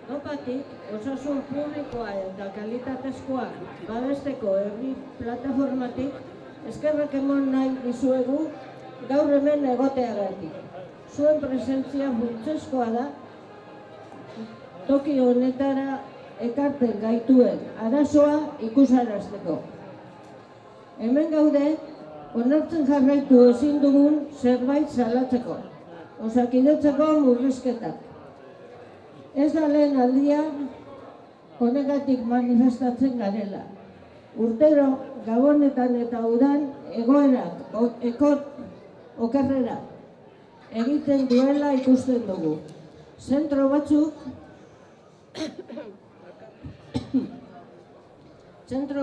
Nopatik, osasun publikoa eta kalitatezkoa babesteko herri plataformatik eskerrak emon nahi dizuegu gaur hemen egoteagatik. Zuen presentzia funtsezkoa da toki honetara ekartzen gaituen arazoa ikusarazteko. Hemen gaude, onartzen jarraitu ezin dugun zerbait salatzeko, Osakidetzako murrizketak. Ez da lehen aldia honegatik manifestatzen garela. Urtero, gabonetan eta udan egoerak okerrera egiten duela ikusten dugu. Zentro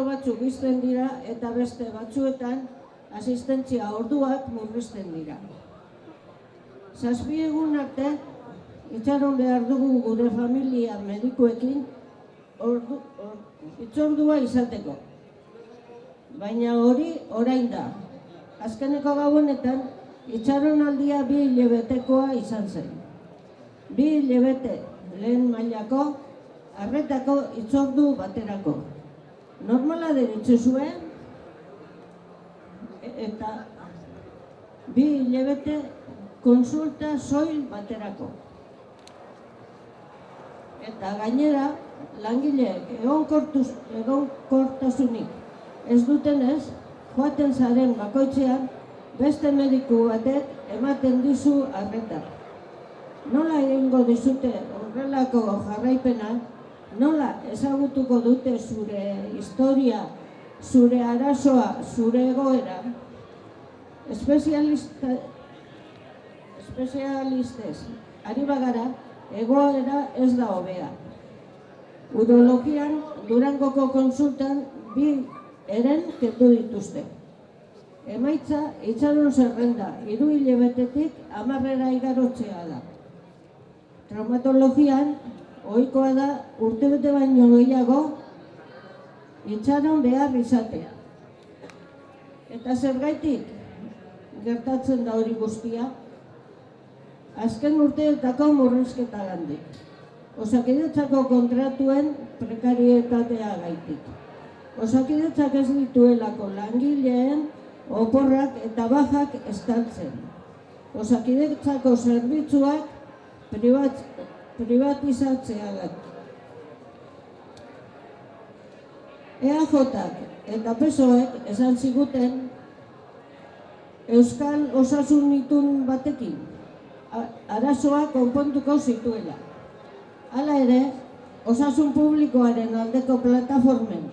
batzuk izten dira eta beste batzuetan asistentzia orduak murrizten dira. 7 egun arte itxaron behar dugu gure familia medikuekin itzordua izateko. Baina hori orain da. Azkeneko gabonetan itxaronaldia 2 hilabetekoa izan zen. 2 hilabete lehen mailako arretako itzordu baterako. Normala deritzuzue eta 2 hilabete konsulta soil baterako. Eta gainera, langileek egonkortasunik ez dutenez, joaten zaren bakoitzean, beste mediku batek ematen dizu arreta. Nola egingo dizute horrelako jarraipena, nola ezagutuko dute zure historia, zure arazoa, zure egoera, espezialistez ari bagara, egoera ez da hobea. Urologian, Durangoko konsultan 2 eren kendu dituzte. Emaitza, itxaron zerrenda, 3 hilabetetik 10 igarotzea da. Traumatologian, ohikoa da urtebete baino gehiago itxaron behar izatea. Eta zergaitik gertatzen da hori guztia, azken urteetako murrizketa gandik. Osakidetzako kontratuen prekarietatea gaitik. Osakidetzak ez dituelako langileen oporrak eta bajak estaltzen. Osakidetzako zerbitzuak privatizatzeagatik. EAJak eta PSOEk esan ziguten Euskal Osasun Itun batekin arazoa konpontuko zituela. Hala ere, osasun publikoaren aldeko plataformen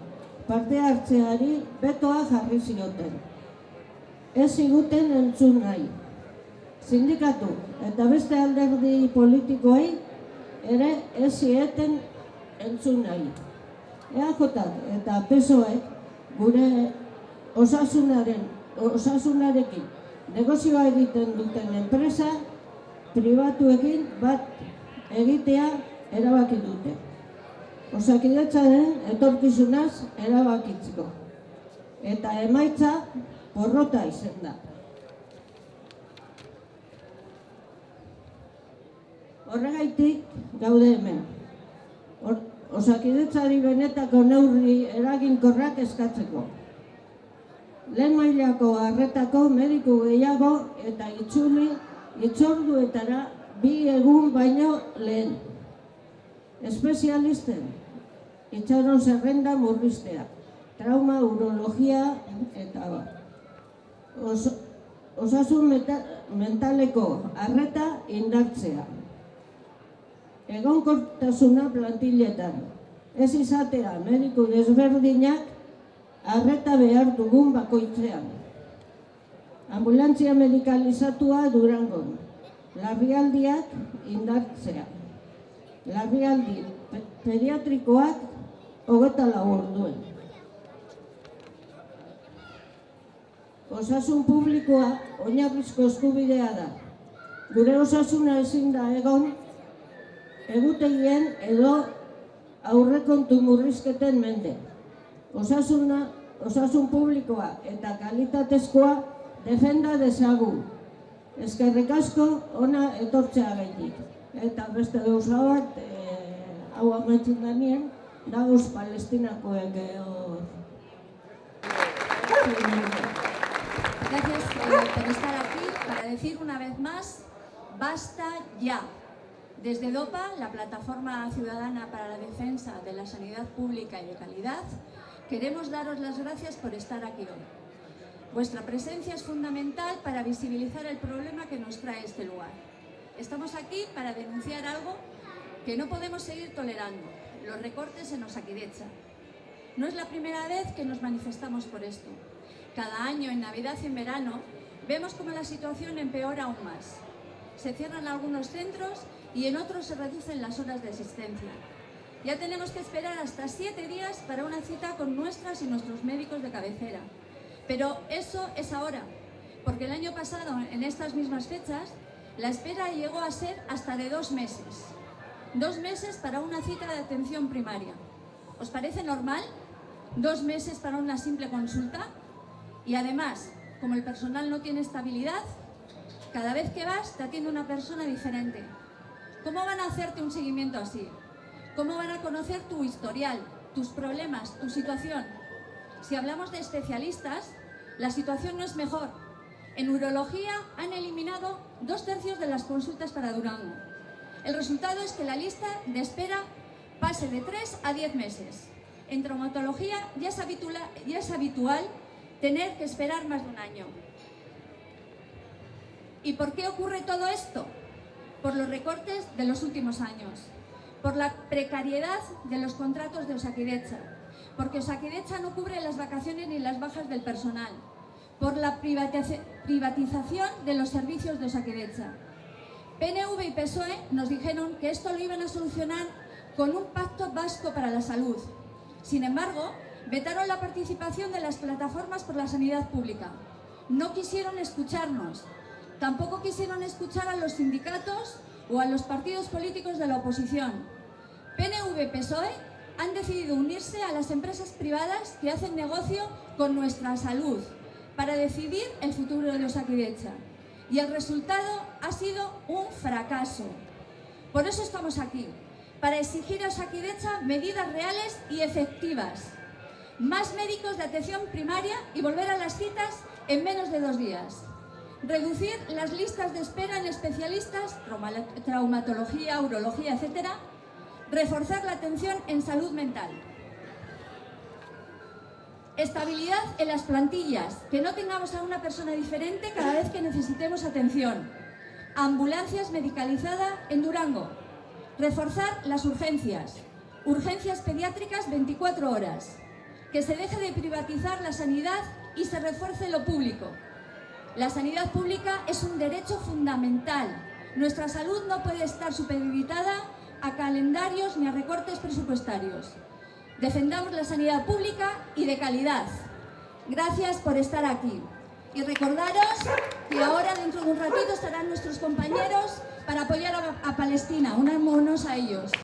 parte hartzeari betoa jarri zioten. Ez ziguten entzun nahi. Sindikatu eta beste alderdi politikoei ere ez zieten entzun nahi. EAJak eta PSOEk gure osasunarekin negozioa egiten duten enpresa pribatuekin bat egitea erabaki dute. Osakidetzaren etorkizunaz erabakitzeko. Eta emaitza porrota izan da. Horregaitik gaude hemen. Osakidetzari benetako neurri eraginkorrak eskatzeko. Lehen mailako arretako mediku gehiago eta itzorduetara 2 egun baino lehen. Espezialisten itxaron zerrenda murriztea, trauma, urologia eta osasun mentaleko arreta indartzea. Egonkortasuna plantiletan, ez izatea mediku desberdinak arreta behar dugun bakoitzean. Ambulantzia medikalizatua Durangon, larrialdiak indartzea. Larrialdi pediatrikoak 24 orduen. Osasun publikoa oinarrizko eskubidea da. Gure osasuna ezin da egon egutegien edo aurrekontu murrizketen mende. Osasun publikoa eta kalitatezkoa defenda dezagun. Eskerrik asko ona etortzea gaitik. Eta beste gauza bat, hau amaitzen danien, dagoz Palestinakoek hor. Gracias por estar aquí para decir una vez más, basta ya. Desde DOPA, la Plataforma Ciudadana para la Defensa de la Sanidad Pública y de Calidad, queremos daros las gracias por estar aquí hoy. Vuestra presencia es fundamental para visibilizar el problema que nos trae este lugar. Estamos aquí para denunciar algo que no podemos seguir tolerando, los recortes en Osakidetza. No es la primera vez que nos manifestamos por esto. Cada año, en Navidad y en verano, vemos cómo la situación empeora aún más. Se cierran algunos centros y en otros se reducen las horas de asistencia. Ya tenemos que esperar hasta 7 días para una cita con nuestras y nuestros médicos de cabecera. Pero eso es ahora, porque el año pasado, en estas mismas fechas, la espera llegó a ser hasta de 2 meses. 2 meses para una cita de atención primaria. ¿Os parece normal? 2 meses para una simple consulta. Y además, como el personal no tiene estabilidad, cada vez que vas te atiende una persona diferente. ¿Cómo van a hacerte un seguimiento así? ¿Cómo van a conocer tu historial, tus problemas, tu situación? Si hablamos de especialistas, la situación no es mejor. En urología han eliminado 2/3 de las consultas para Durango. El resultado es que la lista de espera pase de 3 a 10 meses. En traumatología ya es habitual tener que esperar más de un año. ¿Y por qué ocurre todo esto? Por los recortes de los últimos años, por la precariedad de los contratos de Osakidetza, porque Osakidetza no cubre las vacaciones ni las bajas del personal, por la privatización de los servicios de Osakidetza. PNV y PSOE nos dijeron que esto lo iban a solucionar con un pacto vasco para la salud. Sin embargo, vetaron la participación de las plataformas por la sanidad pública. No quisieron escucharnos. Tampoco quisieron escuchar a los sindicatos o a los partidos políticos de la oposición. PNV y PSOE han decidido unirse a las empresas privadas que hacen negocio con nuestra salud para decidir el futuro de Osakidetza. Y el resultado ha sido un fracaso. Por eso estamos aquí, para exigir a Osakidetza medidas reales y efectivas. Más médicos de atención primaria y volver a las citas en menos de 2 días. Reducir las listas de espera en especialistas, traumatología, urología, etc. Reforzar la atención en salud mental. Estabilidad en las plantillas, que no tengamos a una persona diferente cada vez que necesitemos atención. Ambulancias medicalizadas en Durango. Reforzar las urgencias. Urgencias pediátricas 24 horas. Que se deje de privatizar la sanidad y se refuerce lo público. La sanidad pública es un derecho fundamental. Nuestra salud no puede estar supeditada a calendarios ni a recortes presupuestarios. Defendamos la sanidad pública y de calidad. Gracias por estar aquí. Y recordaros que ahora, dentro de un ratito, estarán nuestros compañeros para apoyar a Palestina. Unámonos a ellos.